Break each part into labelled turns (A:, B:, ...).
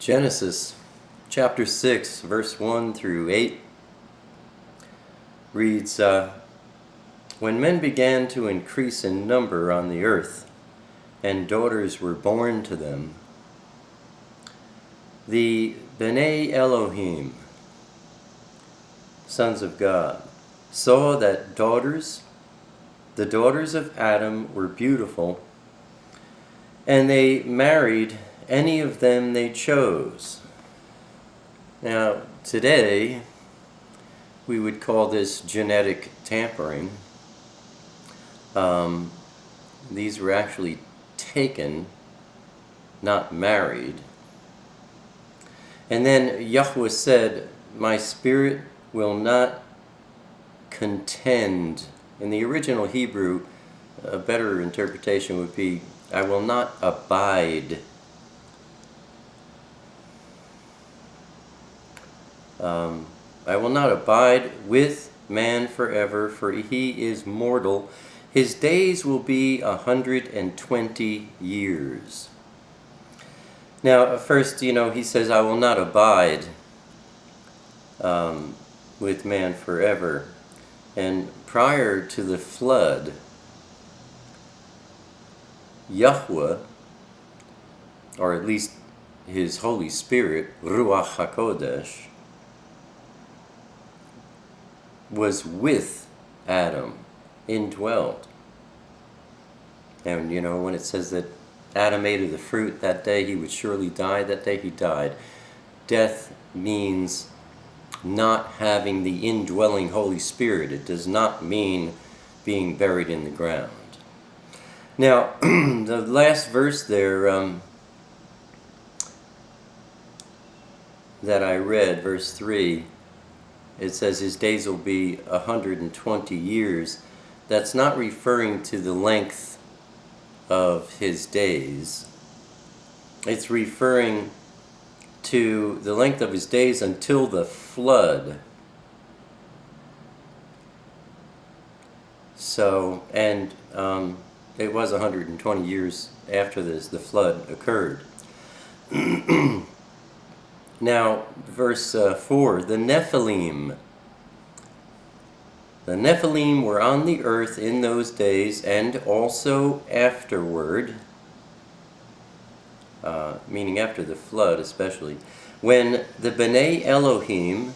A: Genesis chapter 6, verse 1 through 8 reads, When men began to increase in number on the earth, and daughters were born to them, the Bnei Elohim, sons of God, saw that the daughters of Adam were beautiful, and they married any of them they chose. Now, today, we would call this genetic tampering. These were actually taken, not married. And then Yahweh said, "My spirit will not contend." In the original Hebrew, a better interpretation would be, "I will not abide." I will not abide with man forever, for he is mortal. His days will be 120 years. Now, first, he says, I will not abide with man forever. And prior to the flood, Yahweh, or at least his Holy Spirit, Ruach HaKodesh, was with Adam, indwelled. And when it says that Adam ate of the fruit that day, he would surely die. That day he died. Death means not having the indwelling Holy Spirit. It does not mean being buried in the ground. Now, the last verse there that I read, verse 3, it says his days will be 120 years. That's not referring to the length of his days. It's referring to the length of his days until the flood. So, and it was 120 years after the flood occurred. Now, verse 4, the Nephilim. The Nephilim were on the earth in those days and also afterward, meaning after the flood especially, when the Bnei Elohim,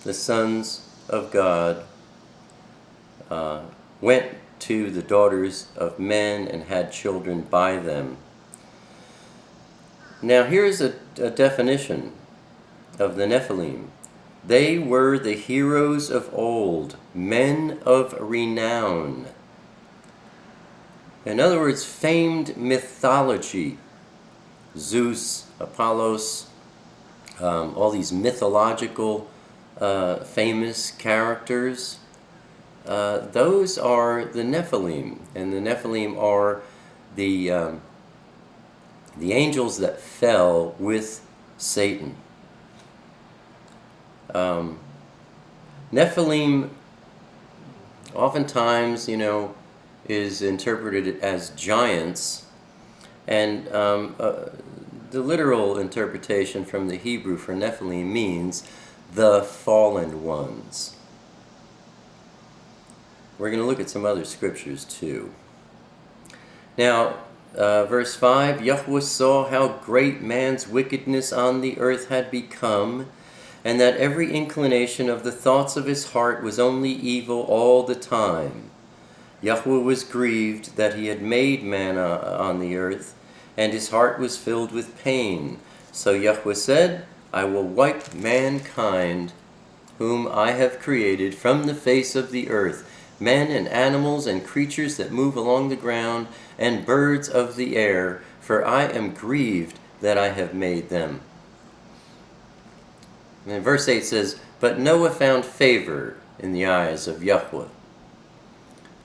A: the sons of God, went to the daughters of men and had children by them. Now here's a definition of the Nephilim. They were the heroes of old, men of renown. In other words, famed mythology. Zeus, Apollos, all these mythological famous characters. Those are the Nephilim. And the Nephilim are the angels that fell with Satan. Nephilim oftentimes, is interpreted as giants, and the literal interpretation from the Hebrew for Nephilim means the fallen ones. We're going to look at some other scriptures too. Now, verse 5, Yahweh saw how great man's wickedness on the earth had become, and that every inclination of the thoughts of his heart was only evil all the time. Yahweh was grieved that he had made man on the earth, and his heart was filled with pain. So Yahweh said, I will wipe mankind, whom I have created, from the face of the earth, men and animals and creatures that move along the ground, and birds of the air, for I am grieved that I have made them. And then verse 8 says, But Noah found favor in the eyes of Yahweh.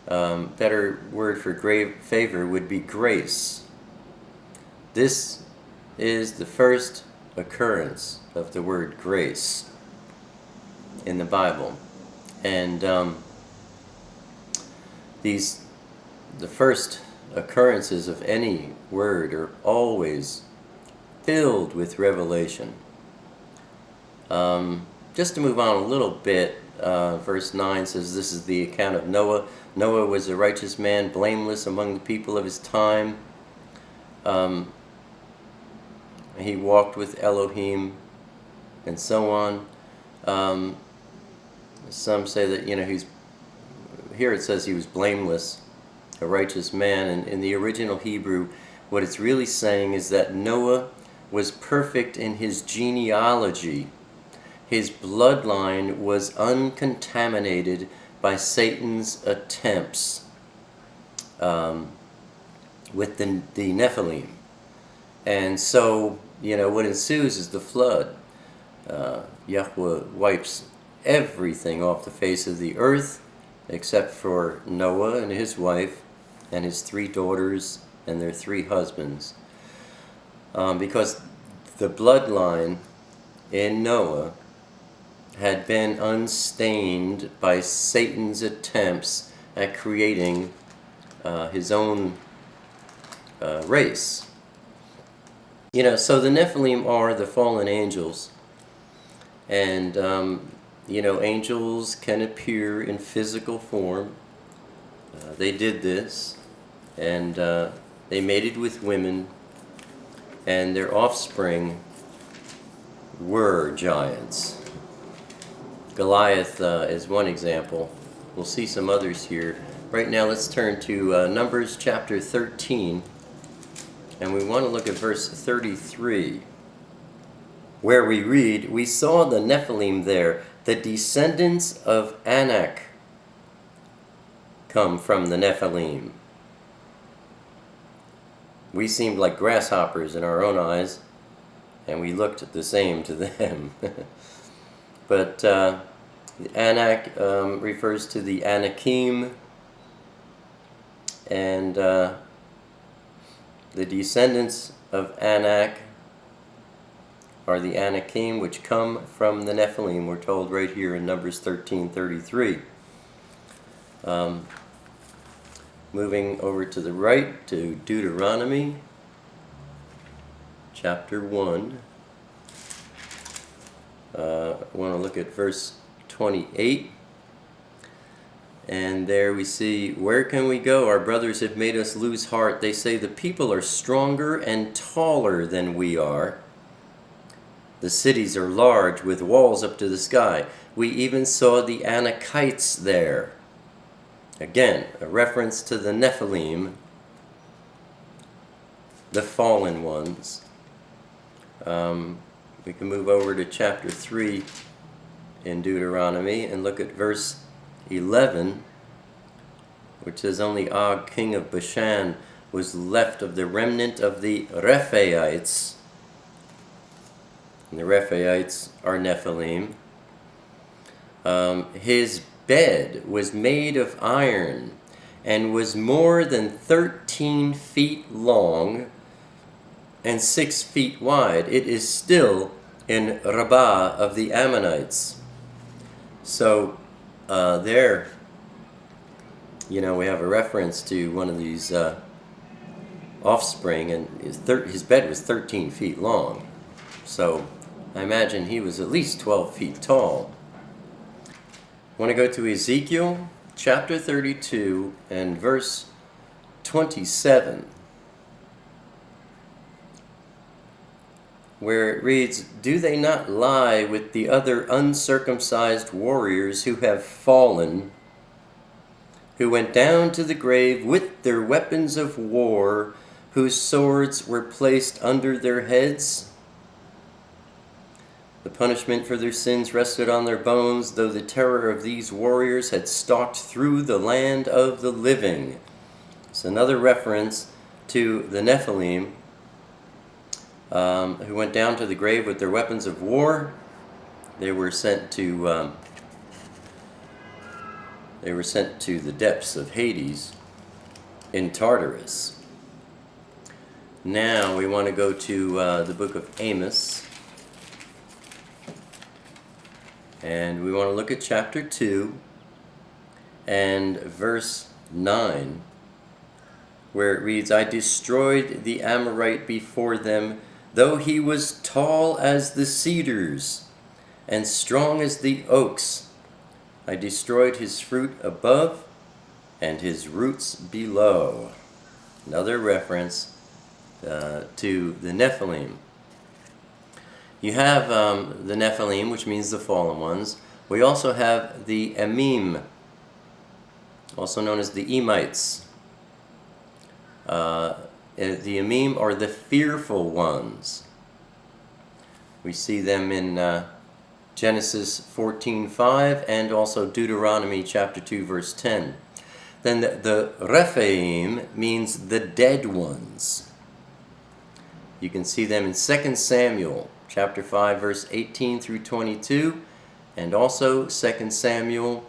A: Better word for favor would be grace. This is the first occurrence of the word grace in the Bible. And the first occurrences of any word are always filled with revelation. Just to move on a little bit, verse 9 says this is the account of Noah. Noah was a righteous man, blameless among the people of his time. He walked with Elohim, and so on. Some say that, here it says he was blameless, a righteous man, and in the original Hebrew, what it's really saying is that Noah was perfect in his genealogy. His bloodline was uncontaminated by Satan's attempts with the Nephilim. And so, what ensues is the flood. Yahweh wipes everything off the face of the earth except for Noah and his wife and his 3 daughters and their 3 husbands. Because the bloodline in Noah had been unstained by Satan's attempts at creating his own race. So the Nephilim are the fallen angels. And, angels can appear in physical form. They did this. And they mated with women. And their offspring were giants. Goliath is one example. We'll see some others here. Right now, let's turn to Numbers chapter 13. And we want to look at verse 33. Where we read, "We saw the Nephilim there, the descendants of Anak come from the Nephilim." We seemed like grasshoppers in our own eyes, and we looked the same to them. But Anak refers to the Anakim, and the descendants of Anak are the Anakim, which come from the Nephilim. We're told right here in Numbers 13:33. Moving over to the right to Deuteronomy chapter 1. I want to look at verse 28. And there we see, "Where can we go? Our brothers have made us lose heart. They say the people are stronger and taller than we are. The cities are large with walls up to the sky. We even saw the Anakites there." Again, a reference to the Nephilim, the fallen ones. We can move over to chapter 3 in Deuteronomy and look at verse 11, which says, "Only Og, king of Bashan, was left of the remnant of the Rephaites." And the Rephaites are Nephilim. "His bed was made of iron and was more than 13 feet long and 6 feet wide. It is still in Rabbah of the Ammonites." So there, we have a reference to one of these offspring, and his bed was 13 feet long. So I imagine he was at least 12 feet tall. I want to go to Ezekiel chapter 32 and verse 27, where it reads, "Do they not lie with the other uncircumcised warriors who have fallen, who went down to the grave with their weapons of war, whose swords were placed under their heads? The punishment for their sins rested on their bones, though the terror of these warriors had stalked through the land of the living." It's another reference to the Nephilim, who went down to the grave with their weapons of war. They were sent to the depths of Hades in Tartarus. Now we want to go to the book of Amos. And we want to look at chapter 2 and verse 9, where it reads, "I destroyed the Amorite before them, though he was tall as the cedars and strong as the oaks. I destroyed his fruit above and his roots below. Another reference to the Nephilim. You have the Nephilim, which means the fallen ones. We also have the Ahmein, also known as the Emites. The Ahmein are the fearful ones. We see them in Genesis 14:5 and also Deuteronomy chapter 2 verse 10. Then the Rephaim means the dead ones. You can see them in 2 Samuel chapter 5 verse 18 through 22 and also 2 Samuel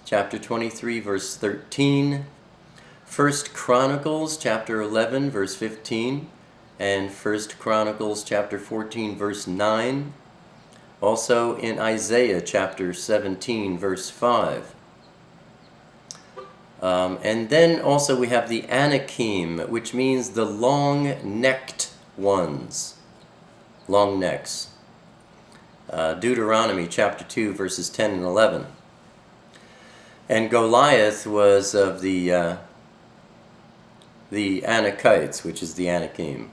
A: chapter 23 verse 13, 1 Chronicles chapter 11 verse 15 and 1 Chronicles chapter 14 verse 9. Also in Isaiah chapter 17 verse 5. And then also we have the Anakim, which means the long-necked ones. Long necks. Deuteronomy chapter 2 verses 10 and 11. And Goliath was of the Anakites, which is the Anakim.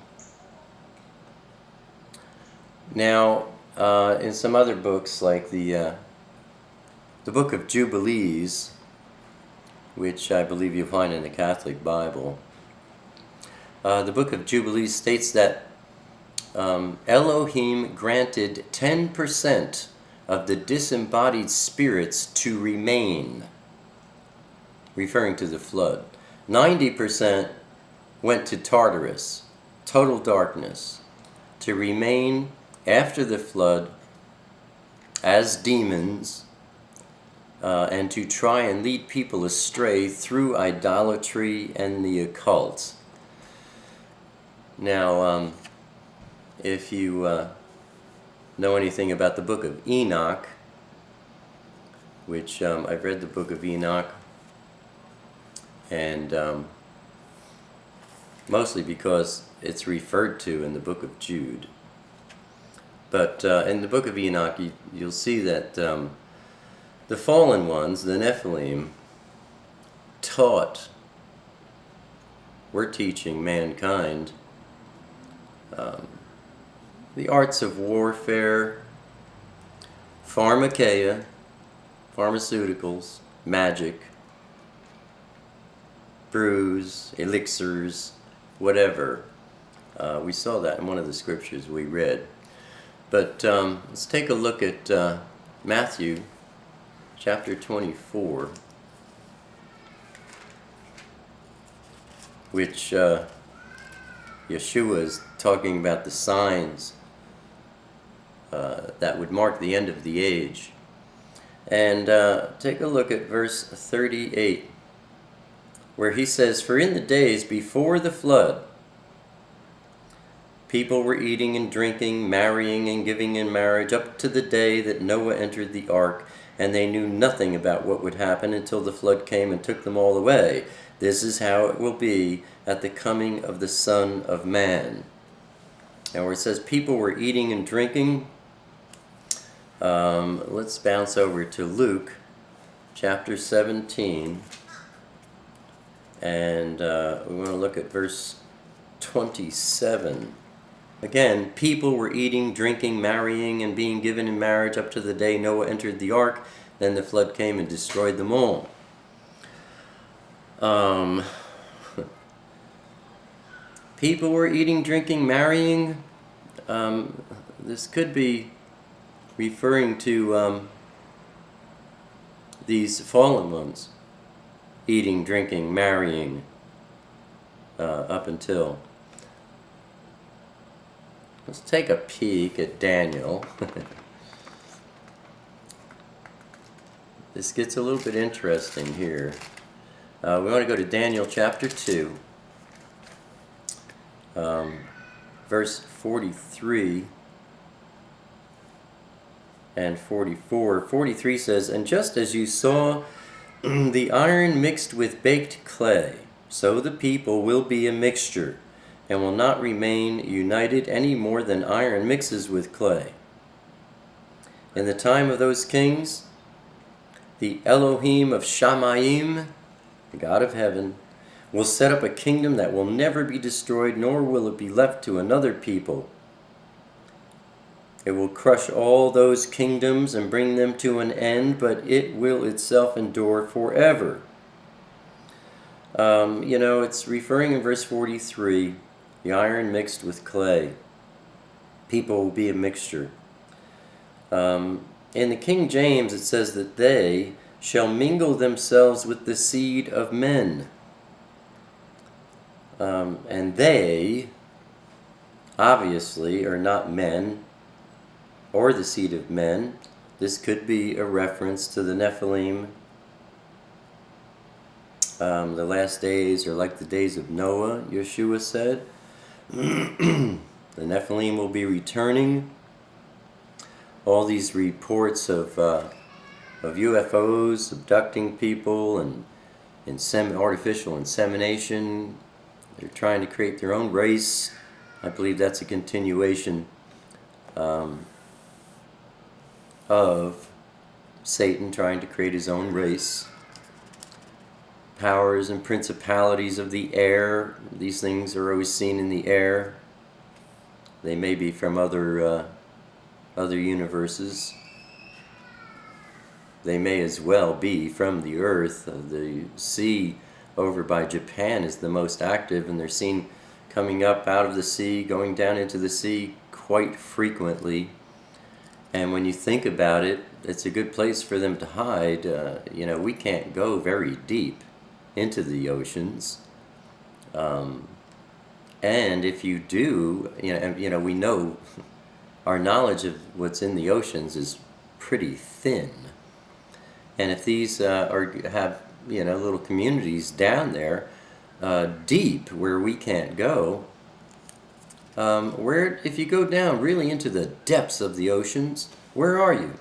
A: Now, in some other books, like the book of Jubilees, which I believe you'll find in the Catholic Bible, the book of Jubilees states that Elohim granted 10% of the disembodied spirits to remain, referring to the flood. 90% went to Tartarus, total darkness, to remain after the flood as demons and to try and lead people astray through idolatry and the occult. Now, if you know anything about the book of Enoch, which I've read the book of Enoch, and mostly because it's referred to in the book of Jude. But in the book of Enoch, you'll see that the fallen ones, the Nephilim, were teaching mankind the arts of warfare, pharmakeia, pharmaceuticals, magic, brews, elixirs, whatever. We saw that in one of the scriptures we read. But let's take a look at Matthew chapter 24, which Yeshua is talking about the signs that would mark the end of the age. And take a look at verse 38, where he says, "For in the days before the flood, people were eating and drinking, marrying and giving in marriage up to the day that Noah entered the ark, and they knew nothing about what would happen until the flood came and took them all away. This is how it will be at the coming of the Son of Man." And where it says people were eating and drinking, let's bounce over to Luke chapter 17, and we want to look at verse 27. Again, people were eating, drinking, marrying, and being given in marriage up to the day Noah entered the ark. Then the flood came and destroyed them all. People were eating, drinking, marrying. This could be referring to these fallen ones. Eating, drinking, marrying, up until. Let's take a peek at Daniel. This gets a little bit interesting here. We want to go to Daniel chapter 2, verse 43 and 44. 43 says, "And just as you saw the iron mixed with baked clay, so the people will be a mixture, and will not remain united any more than iron mixes with clay. In the time of those kings, the Elohim of Shamayim, the God of heaven, will set up a kingdom that will never be destroyed, nor will it be left to another people. It will crush all those kingdoms and bring them to an end, but it will itself endure forever. It's referring in verse 43, the iron mixed with clay. People will be a mixture. In the King James, it says that they shall mingle themselves with the seed of men. And they, obviously, are not men or the seed of men. This could be a reference to the Nephilim. The last days are like the days of Noah, Yeshua said. The Nephilim will be returning. All these reports of UFOs abducting people and artificial insemination. They're trying to create their own race. I believe that's a continuation of Satan trying to create his own race. Powers and principalities of the air. These things are always seen in the air. They may be from other universes. They may as well be from the earth. The sea over by Japan is the most active, and they're seen coming up out of the sea, going down into the sea quite frequently. And when you think about it, it's a good place for them to hide. We can't go very deep into the oceans. And if you do, we know our knowledge of what's in the oceans is pretty thin. And if these have little communities down there, deep where we can't go, if you go down really into the depths of the oceans, where are you?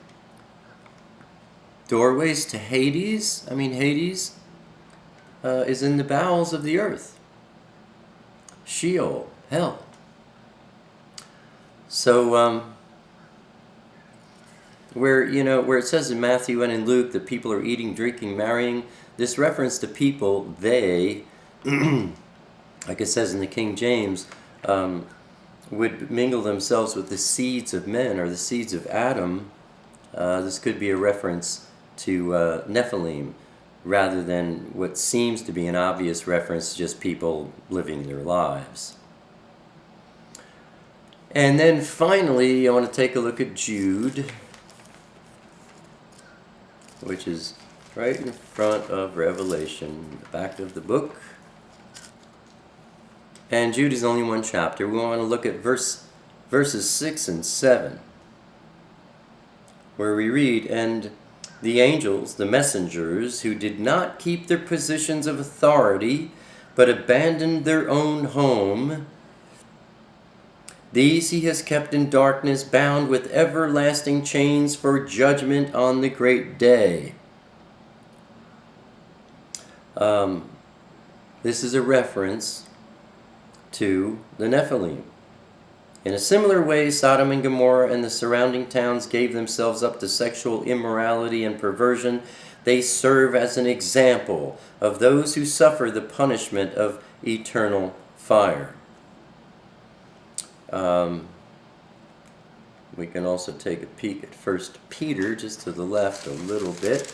A: Doorways to Hades? Hades is in the bowels of the earth. Sheol, hell. So, where it says in Matthew and in Luke that people are eating, drinking, marrying, this reference to people, they, like it says in the King James, would mingle themselves with the seeds of men or the seeds of Adam. This could be a reference to Nephilim rather than what seems to be an obvious reference to just people living their lives. And then finally, I want to take a look at Jude, which is right in front of Revelation, the back of the book. And Jude is only one chapter. We want to look at verses 6 and 7, where we read, "And the angels, the messengers, who did not keep their positions of authority, but abandoned their own home, these he has kept in darkness, bound with everlasting chains for judgment on the great day." This is a reference to the Nephilim. In a similar way, Sodom and Gomorrah and the surrounding towns gave themselves up to sexual immorality and perversion. They serve as an example of those who suffer the punishment of eternal fire. We can also take a peek at 1 Peter, just to the left a little bit.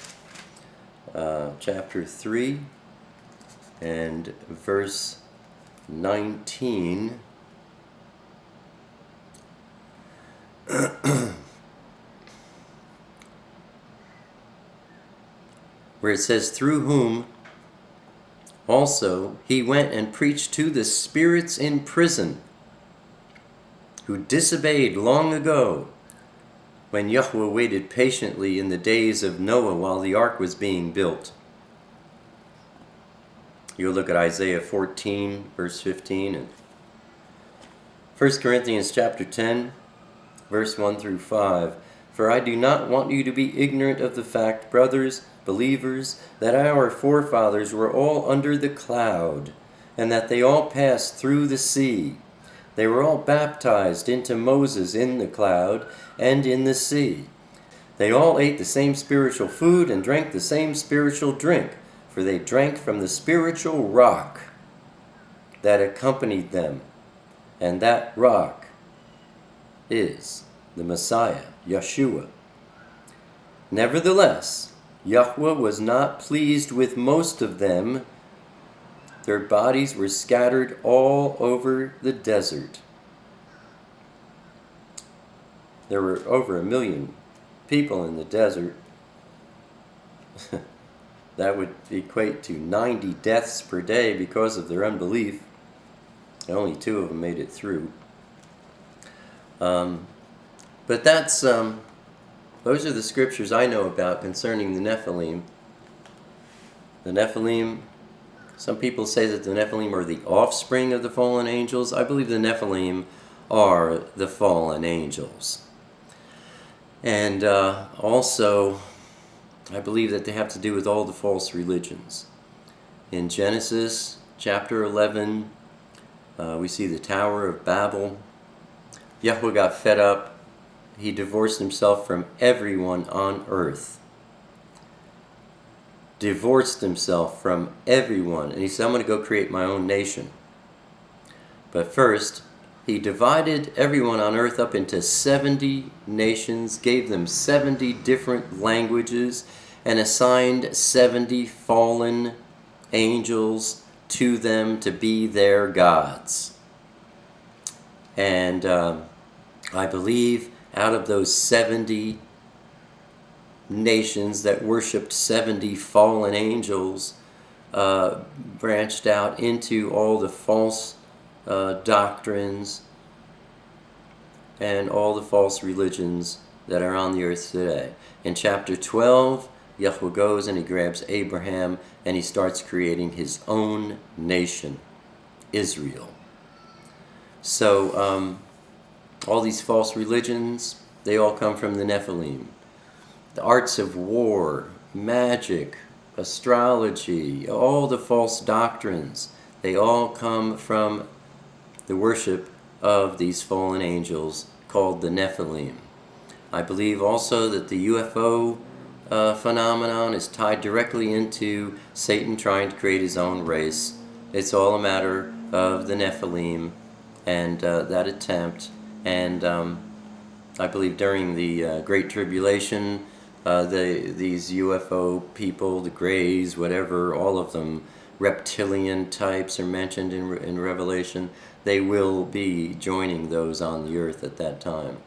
A: Chapter 3 and verse 19. Where it says, "Through whom also he went and preached to the spirits in prison, who disobeyed long ago, when Yahweh waited patiently in the days of Noah while the ark was being built." You'll look at Isaiah 14, verse 15, and 1 Corinthians chapter 10, verse 1 through 5. "For I do not want you to be ignorant of the fact, brothers, believers, that our forefathers were all under the cloud, and that they all passed through the sea. They were all baptized into Moses in the cloud and in the sea. They all ate the same spiritual food and drank the same spiritual drink, for they drank from the spiritual rock that accompanied them, and that rock is the Messiah, Yeshua. Nevertheless, Yahweh was not pleased with most of them. Their bodies were scattered all over the desert. There were over 1 million people in the desert. That would equate to 90 deaths per day because of their unbelief. Only 2 of them made it through. But those are the scriptures I know about concerning the Nephilim. The Nephilim, some people say that the Nephilim are the offspring of the fallen angels. I believe the Nephilim are the fallen angels. And also, I believe that they have to do with all the false religions. In Genesis chapter 11, we see the Tower of Babel. Yahweh got fed up. He divorced himself from everyone on earth. Divorced himself from everyone. And he said, I'm going to go create my own nation. But first, he divided everyone on earth up into 70 nations, gave them 70 different languages, and assigned 70 fallen angels to them to be their gods. And I believe out of those 70 nations that worshipped 70 fallen angels, branched out into all the false doctrines and all the false religions that are on the earth today. In chapter 12, Yahweh goes and he grabs Abraham and he starts creating his own nation, Israel. So all these false religions, they all come from the Nephilim. The arts of war, magic, astrology, all the false doctrines, they all come from the worship of these fallen angels called the Nephilim. I believe also that the UFO phenomenon is tied directly into Satan trying to create his own race. It's all a matter of the Nephilim and that attempt. And I believe during the Great Tribulation, these UFO people, the Greys, whatever, all of them, reptilian types are mentioned in Revelation. They will be joining those on the earth at that time.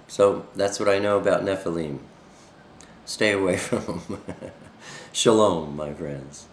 A: So that's what I know about Nephilim. Stay away from them. Shalom, my friends.